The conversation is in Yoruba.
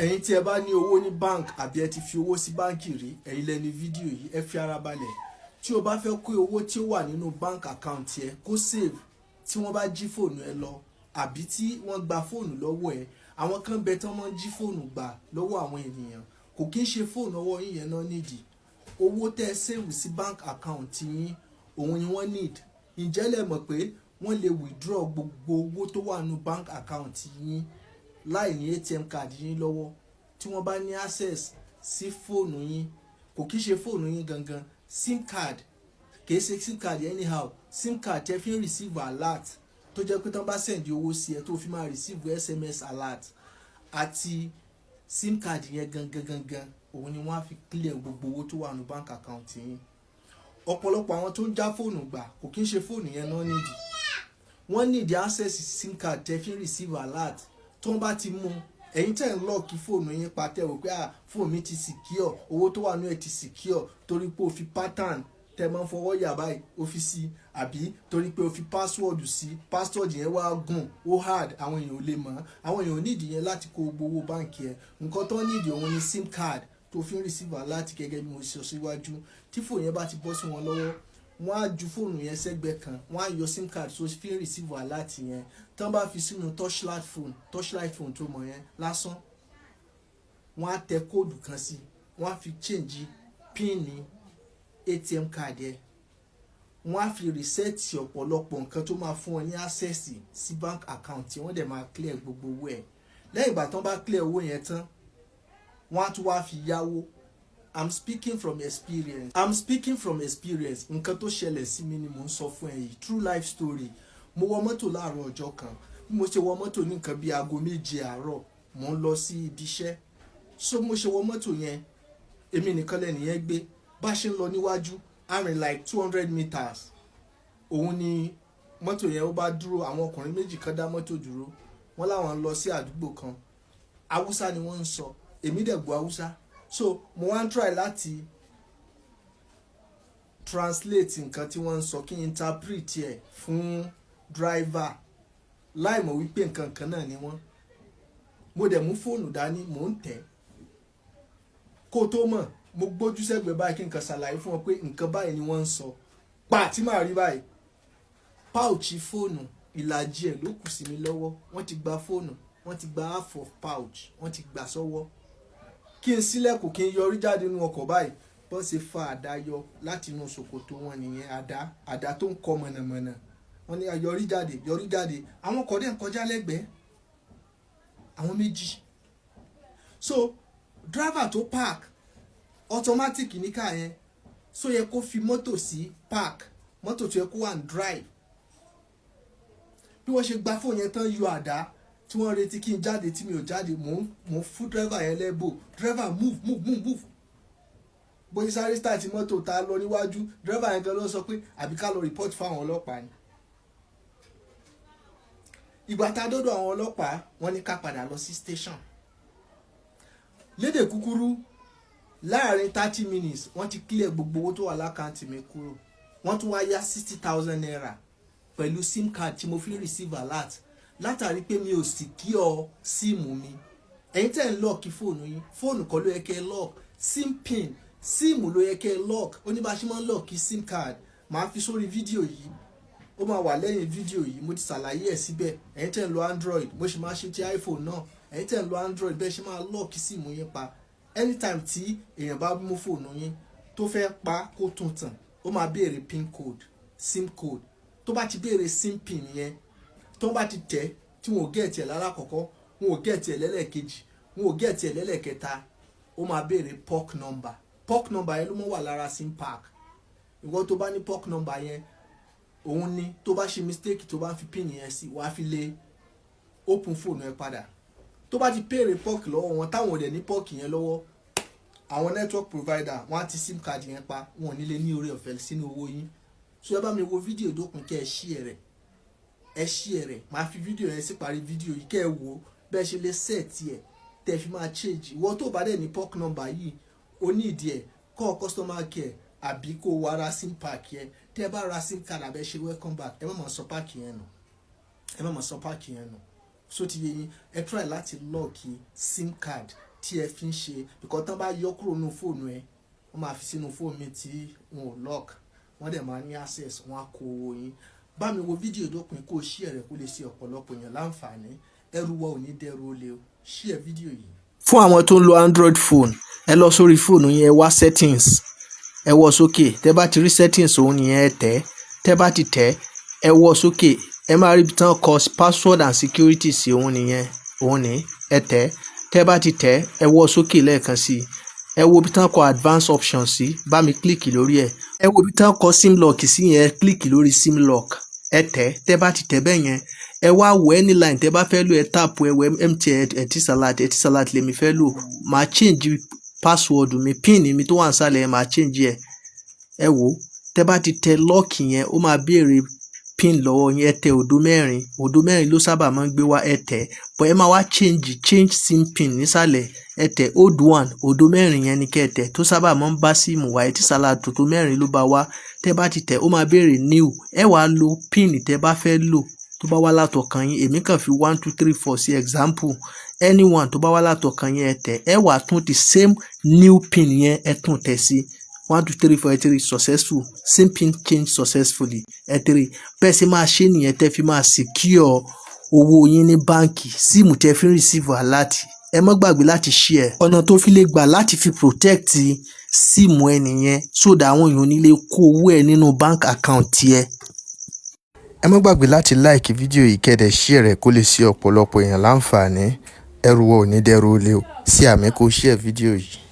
ẹ̀yin tí ẹ bá ní owó ní bank àbí ẹ ti fi owó sí báǹkì rí, ẹ̀yin lẹ ní fídíò yìí, ẹ fi ara balẹ̀. Tí o bá fẹ́ kó owó tí ó wà nínú bank account ẹ kó save, tí wọ́n bá jí fóònù ẹ lọ àbí tí wọ́n gba fóònù lọ́wọ́ ẹ, àwọn kan bẹ tán máa ń jí fóònù gbà lọ́wọ́ àwọn ènìyàn, kò kí ń ṣe fóònù ọwọ́ yín yẹn náà nídìí. Owó tẹ́ ẹ save sí bank account yín, òun ni wọ́n need. Ǹjẹ́ lẹ mọ̀ pé wọ́n lè withdraw gbogbo owó tó wà nínú bank account yín láì ní ATM card yín lọ́wọ́ tí wọ́n bá ní access sí fóònù yín? Kò kí ṣe fóònù yín gangan, sim card, kìí ṣe sim card anyhow, sim card tẹ́ fi ń receive alert tó jẹ́ pé tán bá send owó sí ẹ tó fi máa receive SMS alert, àti sim card yẹn gangan òun ni wọ́n á fi clear gbogbo owó tó wà nínú bank account yín. Ọ̀pọ̀lọpọ̀ àwọn tó ń já fóònù gbà kò kí ń ṣe fóònù yẹn náà nídìí, wọ́n need access sim card tẹ́ fi ń receive alert. Tó ń bá ti mú, ẹ̀yin tẹ́ ń lock fóònù yín pa tẹ́ wò pé fóònù mi ti secure, owó tó wà nínú ẹ̀ ti secure torí pé o fi pattern tẹ́ máa ń fọwọ́ yà báyìí o fi sí, àbí torí pé o fi password sí, password yẹn wá gùn ó hard, àwọn èèyàn ò lè mọ̀. Àwọn èèyàn ò need yẹn láti kó gbowó báǹkì ẹ. Nǹkan tó need òun ni sim card tó fi ń receive alert gẹ́gẹ́ bí mo sọ síwájú. Tí fóònù yẹn bá ti bọ́ sí wọn lọ́wọ́, wọ́n á ju fóònù yẹn sẹ́gbẹ́ kan, wọ́n á yọ sim card tó fi ń receive alert yẹn, tán bá fi sínú torchlight phone tó mọ̀ yẹn lásán, wọ́n á tẹ kóòdù kan sí, wọ́n á fi change pin ní ATM card yẹn, wọ́n á fi reset ọ̀pọ̀lọpọ̀ nǹkan tó máa fún ọ ní access sí bank account tí wọ́n dẹ̀ máa clear gbogbo owó ẹ̀. Lẹ́yìn ìgbà tán bá clear owó yẹn tán, wọ́n á tún wá fi yáwó. I'm speaking from experience. Nǹkan tó ṣẹlẹ̀ sí mi ni mò ń sọ fún ẹ yìí, true life story. Mo wọ mọ́tò láàárọ̀ ọjọ́ kan, bí mo ṣe wọ mọ́tò ní nǹkan bí aago 7 àárọ̀, mò ń lọ sí ibi iṣẹ́. So mo ṣe wọ mọ́tò yẹn, èmi nìkan lẹ́nu yẹn gbé, bá ṣe ń lọ níwájú, I mean like 200 meters, òun ni mọ́tò yẹn ó bá dúró. Àwọn ọkùnrin méjì kan dá mọ́tò dúró, wọ́n láwọn lọ sí àdúgbò kan, Haúsá ni wọ́n ń sọ, èmi dẹ̀ gbọ́ Haúsá. So mo wá ń try láti translate nǹkan tí wọ́n ń sọ, kí n interpret ẹ̀ fún driver, láì mọ̀ wípé nǹkan kan náà ni wọ́n. Mo dẹ̀ mú fóònù dání, mò ń tẹ̀. Kó tó mọ̀, mo gbójú sẹ́gbẹ̀ẹ́ báyìí kí nǹkan ṣàlàyé fún wọn pé nǹkan báyìí ni wọ́n ń sọ. Pa tí màá rí báyìí, pouch fóònù ìlàjì ẹ̀ ló kù sí mi lọ́wọ́. Wọ́n ti gba fóònù, wọ́n ti gba half of pouch, wọ́n ti gbà sọ́wọ́. Kí n sílẹ̀kùn kí n yọrí jáde nínú ọkọ̀ báyìí, bọ́n ṣe fa àdá yọ láti inú ṣòkòtò wọn nìyẹn, àdá tó ń kọ mọ̀nàmọ̀nà. Wọ́n ní yọrí jáde. Àwọn ọkọ̀ dẹ̀ ń kọjá lẹ́gbẹ̀ẹ́, àwọn méjì. So driver tó park automatic ní car yẹn, so yẹ kó fi mọ́tò sí park, mọ́tò tó yẹ kó wà ń drive. Bí wọ́n ṣe gba fóònù yẹn tán, yọ àdá, tí wọ́n retí kí n jáde tí mi ò jáde, mò ń fún driver yẹn lẹ́bò. Driver move. Bóyá sáré start mọ́tò tá lọ níwájú, driver yẹn gan ló sọ pé àbí ká lọ report fáwọn ọlọ́pàá ni. Ìgbà tá dọ́dọ̀ àwọn ọlọ́pàá, wọ́n ní ká padà lọ sí station. Lédè kúkúrú, láàrin 30 minutes wọ́n ti clear gbogbo owó tó wà lákàntì mi kúrò. Wọ́n tún wá yá 60,000 naira pẹ̀lú sim card tí mo fi receive alert, látàrí pé mi ò secure síìmù mi. Ẹ̀yin tẹ́ ń lock fóònù yín, fóònù kọ́ ló yẹ kẹ́ lock, sim pin, síìmù ló yẹ kẹ́ lock. Ó ní bá ṣe máa ń lock sim card, màá fi sórí fídíò yìí, ó máa wà lẹ́yìn fídíò yìí, mo ti ṣàlàyé ẹ̀ síbẹ̀. Ẹ̀yin tẹ́ ń lo Android, mo ṣe máa ṣe ti iPhone náà. Ẹ̀yin tẹ́ ń lo Android, bẹ́ẹ̀ ṣe máa lock síìmù yín pa. Anytime tí èèyàn bá mú fóònù yín tó fẹ́ pa kó tún tàn, ó máa béèrè pin code, sim code. Tó bá ti béèrè sim pin yẹn, tó bá ti tẹ̀ tí wọn ò gẹ̀ẹ́tì ẹ̀ lálákọ̀ọ́kọ́, wọn ò gẹ̀ẹ́tì ẹ̀ lẹ́lẹ́kejì, wọn ò gẹ̀ẹ́tì ẹ̀ lẹ́lẹ́kẹta, ó máa béèrè POC number. POC number yẹn ló mọ́ wà lára sim pack. Ìwọ tó bá ní POC number yẹn, òun ni tó bá ṣe mistake tó bá fi pin yẹn sí, wàá fi lè open fóònù ẹ padà. Tó bá ti béèrè POC lọ́wọ́ wọn, táwọn ò dẹ̀ ní POC yẹn lọ́wọ́, àwọn network provider wọ́n á ti sim card yẹn pa, wọn ò ní lè ní oore ọ̀fẹ́ sínú owó yín. So ẹ bá mi wo fídíò dókun kẹ́ ẹ share rẹ̀, máa fi fídíò yẹn sí parí fídíò yìí, kẹ́ ẹ wò bẹ́ẹ̀ ṣe lè set ẹ̀ tẹ́ fi máa change. Ìwọ tó bá dẹ̀ ní POC number yìí, ó ní ìdí ẹ̀, call customer care àbí kó wá ra sim pack yẹn. Tẹ́ ẹ bá ra sim card àbẹ́ ṣe welcome back, ẹ má máa sọ páàkì yẹn nù. So ti yé yín, ẹ try láti lock sim card tí ẹ fi ń ṣe because tán bá yọ kúrò nínú fóònù ẹ wọ́n máa fi sínú fóònù mi tí wọn ò lock wọ́n dẹ̀ máa ní access wọ́n á kó owó yín. Bá mi wo fídíò dópin kó share rẹ̀ kó lè ṣe ọ̀pọ̀lọpọ̀ èèyàn láǹfààní. Ẹrù wa ò ní dẹrù olè o. Share fídíò yìí. Fún àwọn tó ń lo Android phone ẹ lọ sórí fóònù yẹn wá settings ẹ wọ sókè tẹ́ bá ti rí settings òun nìyẹn ẹ tẹ̀ tẹ́ bá ti tẹ̀ ẹ wọ sókè ẹ máa rí ibi tán kọ password and security sí òun nìyẹn òun ní ẹ tẹ̀ tẹ́ bá ti tẹ̀ ẹ wọ sókè lẹ́ẹ̀kan sí ẹ wo ibi tán kọ advanced options sí bá mi click lórí ẹ ẹ wo ibi tán kọ sim lock sí yẹn click lórí sim lock ẹ tẹ̀ tẹ́ bá ti tẹ̀ bẹ́ẹ̀ yẹn ẹ wá wọ any line tẹ́ bá fẹ́ lò ẹ tap ẹ wọ MTN Etisalat lèmi fẹ́ lò máa change password mi pin mi tó wà nísàlẹ̀ ẹ máa change ẹ wò tẹ́ bá ti tẹ lock yẹn ó máa béèrè pin lọ́wọ́ yín ẹ tẹ òdo mẹ́rin ló sábà máa ń gbé wá ẹ tẹ̀ but ẹ máa wá change sim pin nísàlẹ̀ ẹ tẹ old one òdo mẹ́rin yẹn ni kẹ́ tẹ̀ tó sábà máa ń bá síìmù wá Etisalat tó mẹ́rin ló bá wá tẹ́ bá ti tẹ̀ ó máa béèrè new ẹ wàá lo pin tẹ́ bá fẹ́ lò tó bá wá látọkàn yín èmi kàn fi 1 2 3 4 sí example anyone tó bá wá látọkàn yín ẹ tẹ̀ ẹ wàá tún the same new pin yẹn ẹ tún tẹ̀ sí 1 2 3 4 ẹ 3 successful same pin change successfully ẹ 3 bẹ́ẹ̀ sì máa ṣe nìyẹn tẹ́ fi máa secure owó yín ní báǹkì síìmù tẹ́ fi ń receive alert ẹ má gbàgbé láti share ọ̀nà tó fi lè gbà láti fi protect síìmù ẹ nìyẹn so that àwọn èèyàn ní lè kó owó ẹ nínú bank account tiẹ̀. Ẹ má gbàgbé láti like fídíò yìí kẹ́dẹ̀ share rẹ̀ kó lè ṣe ọ̀pọ̀lọpọ̀ èèyàn láǹfààní. Ẹrù wa ò ní dẹrù olè o. Sí àmì kó share fídíò yìí.